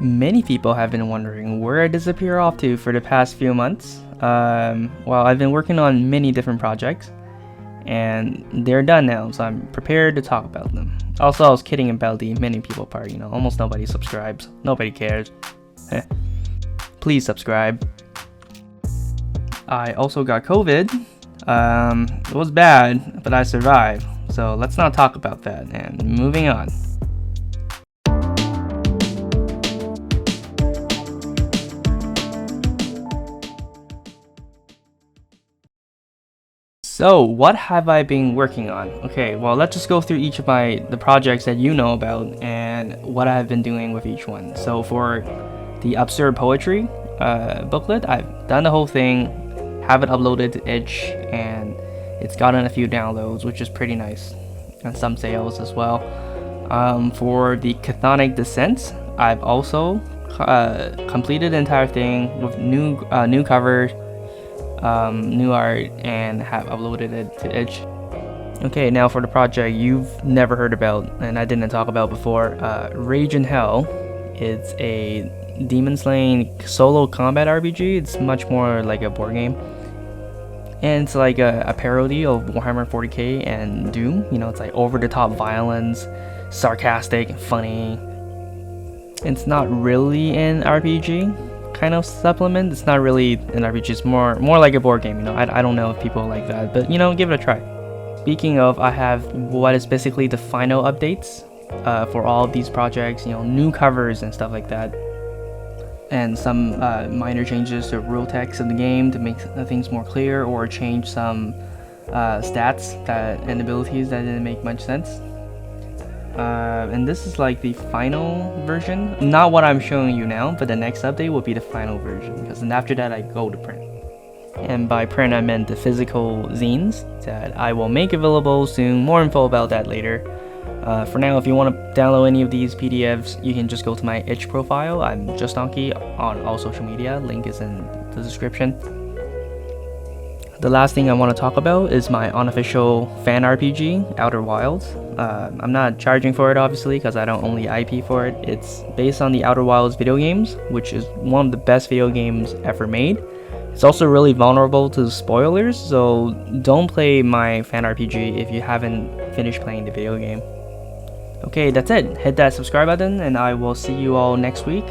Many people have been wondering where I disappear off to for the past few months. Well, I've been working on many different projects, and they're done now, so I'm prepared to talk about them. Also, I was kidding about the many people part, almost nobody subscribes, nobody cares. Please subscribe. I also got COVID. It was bad, but I survived, so let's not talk about that, and moving on. So, what have I been working on? Okay, well, let's just go through each of the projects that you know about and what I've been doing with each one. So, for the absurd poetry booklet, I've done the whole thing, have it uploaded to itch, and it's gotten a few downloads, which is pretty nice, and some sales as well. For the Chthonic Descent, I've also completed the entire thing with new cover, new art, and have uploaded it to itch. Okay, now for the project you've never heard about and I didn't talk about before, Rage in Hell. It's a demon slaying solo combat RPG. It's much more like a board game, and it's like a parody of Warhammer 40k and Doom. It's like over the top violence, sarcastic and funny. It's not really an RPG kind of supplement. It's not really an RPG, it's more like a board game. I don't know if people like that, but give it a try. Speaking of, I have what is basically the final updates for all of these projects, new covers and stuff like that, and some minor changes to rule text of the game to make things more clear, or change some stats and abilities that didn't make much sense. And this is like the final version, not what I'm showing you now, but the next update will be the final version, because then after that I go to print. And by print I meant the physical zines that I will make available soon. More info about that later. For now, if you want to download any of these PDFs, you can just go to my itch profile. I'm JustDonkey on all social media, link is in the description. The last thing I want to talk about is my unofficial fan RPG, Outer Wilds. I'm not charging for it, obviously, because I don't own the IP for it. It's based on the Outer Wilds video games, which is one of the best video games ever made. It's also really vulnerable to spoilers, so don't play my fan RPG if you haven't finished playing the video game. Okay, that's it. Hit that subscribe button, and I will see you all next week.